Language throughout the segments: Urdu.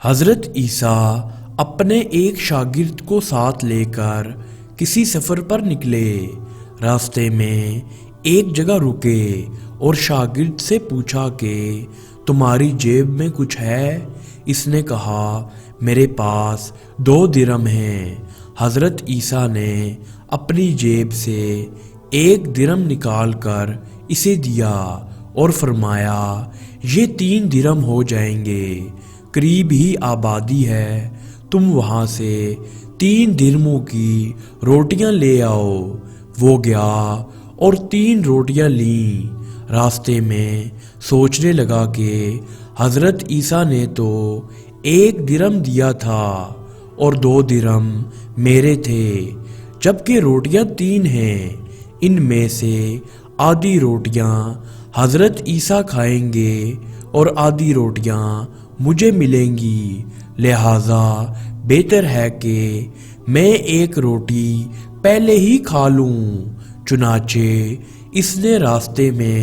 حضرت عیسیٰ اپنے ایک شاگرد کو ساتھ لے کر کسی سفر پر نکلے۔ راستے میں ایک جگہ رکے اور شاگرد سے پوچھا کہ تمہاری جیب میں کچھ ہے؟ اس نے کہا میرے پاس 2 درم ہیں۔ حضرت عیسیٰ نے اپنی جیب سے 1 درم نکال کر اسے دیا اور فرمایا یہ 3 درم ہو جائیں گے، قریب ہی آبادی ہے، تم وہاں سے 3 درموں کی روٹیاں لے آؤ۔ وہ گیا اور 3 روٹیاں لیں۔ راستے میں سوچنے لگا کہ حضرت عیسیٰ نے تو 1 درم دیا تھا اور 2 درم میرے تھے، جبکہ روٹیاں 3 ہیں، ان میں سے آدھی روٹیاں حضرت عیسیٰ کھائیں گے اور آدھی روٹیاں مجھے ملیں گی، لہٰذا بہتر ہے کہ میں 1 روٹی پہلے ہی کھا لوں۔ چنانچہ اس نے راستے میں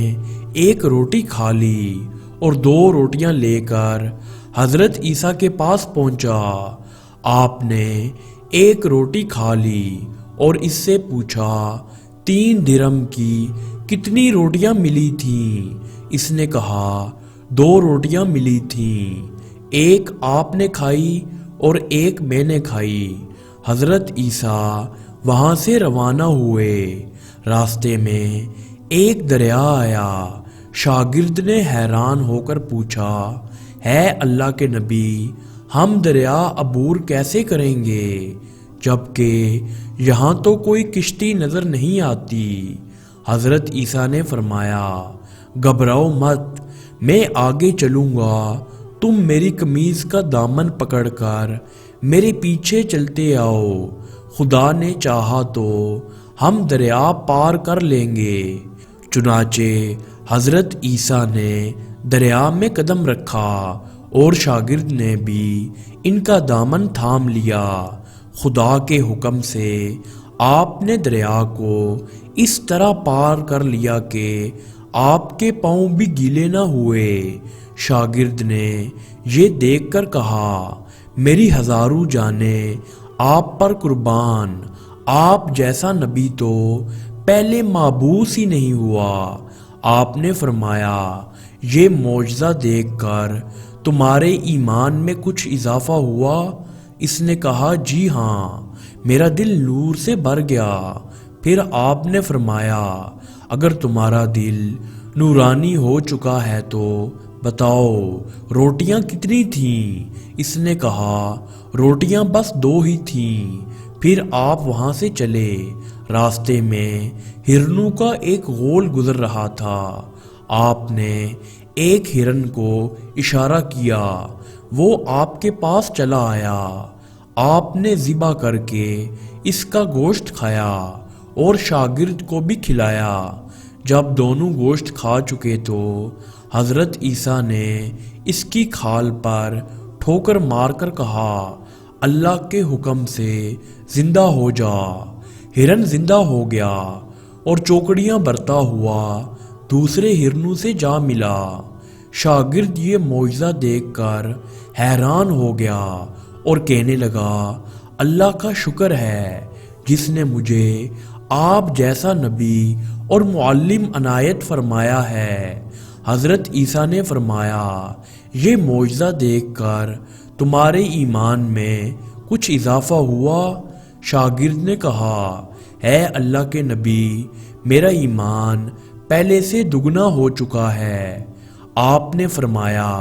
1 روٹی کھا لی اور 2 روٹیاں لے کر حضرت عیسیٰ کے پاس پہنچا۔ آپ نے 1 روٹی کھا لی اور اس سے پوچھا 3 درم کی کتنی روٹیاں ملی تھیں؟ اس نے کہا 2 روٹیاں ملی تھیں، 1 آپ نے کھائی اور 1 میں نے کھائی۔ حضرت عیسیٰ وہاں سے روانہ ہوئے۔ راستے میں ایک دریا آیا۔ شاگرد نے حیران ہو کر پوچھا ہے اللہ کے نبی، ہم دریا عبور کیسے کریں گے جبکہ یہاں تو کوئی کشتی نظر نہیں آتی؟ حضرت عیسیٰ نے فرمایا گھبراؤ مت، میں آگے چلوں گا، تم میری قمیض کا دامن پکڑ کر میرے پیچھے چلتے آؤ، خدا نے چاہا تو ہم دریا پار کر لیں گے۔ چنانچہ حضرت عیسیٰ نے دریا میں قدم رکھا اور شاگرد نے بھی ان کا دامن تھام لیا۔ خدا کے حکم سے آپ نے دریا کو اس طرح پار کر لیا کہ آپ کے پاؤں بھی گیلے نہ ہوئے۔ شاگرد نے یہ دیکھ کر کہا میری ہزاروں جانیں آپ پر قربان، آپ جیسا نبی تو پہلے معبوس ہی نہیں ہوا۔ آپ نے فرمایا یہ معجزہ دیکھ کر تمہارے ایمان میں کچھ اضافہ ہوا؟ اس نے کہا جی ہاں، میرا دل نور سے بھر گیا۔ پھر آپ نے فرمایا اگر تمہارا دل نورانی ہو چکا ہے تو بتاؤ روٹیاں کتنی تھیں؟ اس نے کہا روٹیاں بس 2 ہی تھیں۔ پھر آپ وہاں سے چلے۔ راستے میں ہرنوں کا ایک غول گزر رہا تھا۔ آپ نے ایک ہرن کو اشارہ کیا، وہ آپ کے پاس چلا آیا۔ آپ نے ذبح کر کے اس کا گوشت کھایا اور شاگرد کو بھی کھلایا۔ جب دونوں گوشت کھا چکے تو حضرت عیسیٰ نے اس کی کھال پر ٹھوکر مار کر کہا اللہ کے حکم سے زندہ ہو جا۔ ہرن زندہ ہو گیا اور چوکڑیاں برتا ہوا دوسرے ہرنوں سے جا ملا۔ شاگرد یہ معجزہ دیکھ کر حیران ہو گیا اور کہنے لگا اللہ کا شکر ہے جس نے مجھے آپ جیسا نبی اور معلم عنایت فرمایا ہے۔ حضرت عیسیٰ نے فرمایا یہ معجزہ دیکھ کر تمہارے ایمان میں کچھ اضافہ ہوا؟ شاگرد نے کہا ہے اللہ کے نبی، میرا ایمان پہلے سے دگنا ہو چکا ہے۔ آپ نے فرمایا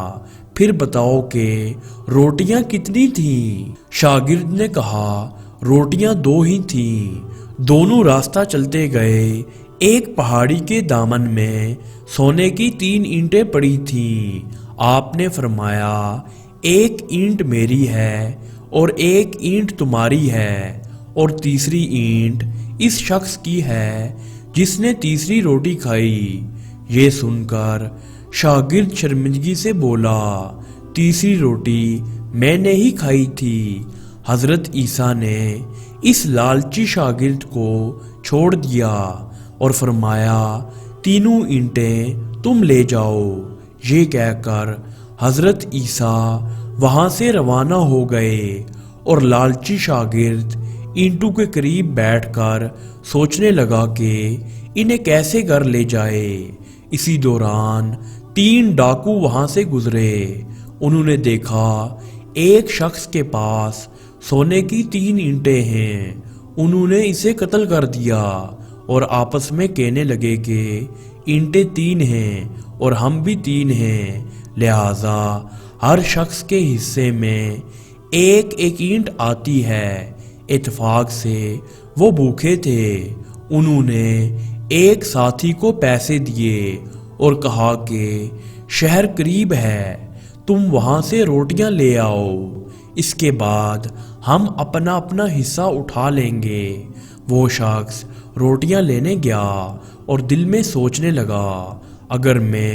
پھر بتاؤ کہ روٹیاں کتنی تھیں؟ شاگرد نے کہا روٹیاں 2 ہی تھیں۔ دونوں راستہ چلتے گئے۔ ایک پہاڑی کے دامن میں سونے کی 3 اینٹیں پڑی تھیں۔ آپ نے فرمایا 1 اینٹ میری ہے اور 1 اینٹ تمہاری ہے اور تیسری اینٹ اس شخص کی ہے جس نے تیسری روٹی کھائی۔ یہ سن کر شاگرد شرمندگی سے بولا تیسری روٹی میں نے ہی کھائی تھی۔ حضرت عیسیٰ نے اس لالچی شاگرد کو چھوڑ دیا اور فرمایا 3 اینٹیں تم لے جاؤ۔ یہ کہہ کر حضرت عیسیٰ وہاں سے روانہ ہو گئے اور لالچی شاگرد اینٹوں کے قریب بیٹھ کر سوچنے لگا کہ انہیں کیسے گھر لے جائے۔ اسی دوران 3 ڈاکو وہاں سے گزرے۔ انہوں نے دیکھا ایک شخص کے پاس سونے کی 3 اینٹیں ہیں۔ انہوں نے اسے قتل کر دیا اور آپس میں کہنے لگے کہ اینٹیں 3 ہیں اور ہم بھی 3 ہیں، لہذا ہر شخص کے حصے میں ایک اینٹ آتی ہے۔ اتفاق سے وہ بھوکے تھے۔ انہوں نے ایک ساتھی کو پیسے دیے اور کہا کہ شہر قریب ہے، تم وہاں سے روٹیاں لے آؤ، اس کے بعد ہم اپنا اپنا حصہ اٹھا لیں گے۔ وہ شخص روٹیاں لینے گیا اور دل میں سوچنے لگا، اگر میں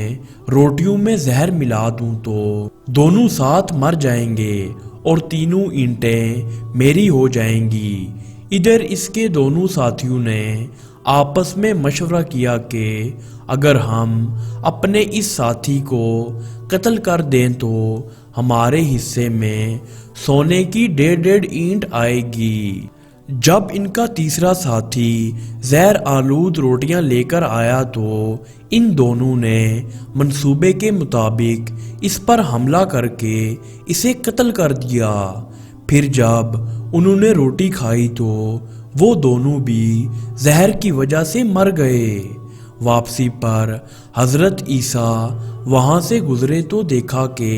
روٹیوں میں زہر ملا دوں تو دونوں ساتھ مر جائیں گے اور 3 اینٹیں میری ہو جائیں گی۔ ادھر اس کے دونوں ساتھیوں نے آپس میں مشورہ کیا کہ اگر ہم اپنے اس ساتھی کو قتل کر دیں تو ہمارے حصے میں سونے کی 1.5 اینٹ آئے گی۔ جب ان کا تیسرا ساتھی زہر آلود روٹیاں لے کر آیا تو ان دونوں نے منصوبے کے مطابق اس پر حملہ کر کے اسے قتل کر دیا۔ پھر جب انہوں نے روٹی کھائی تو وہ دونوں بھی زہر کی وجہ سے مر گئے۔ واپسی پر حضرت عیسیٰ وہاں سے گزرے تو دیکھا کہ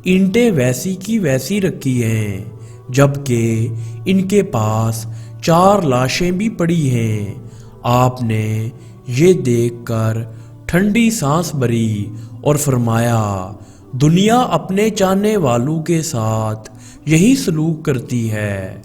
اینٹیں ویسی کی ویسی رکھی ہیں، جبکہ ان کے پاس 4 لاشیں بھی پڑی ہیں۔ آپ نے یہ دیکھ کر ٹھنڈی سانس بھری اور فرمایا، دنیا اپنے چاہنے والوں کے ساتھ یہی سلوک کرتی ہے۔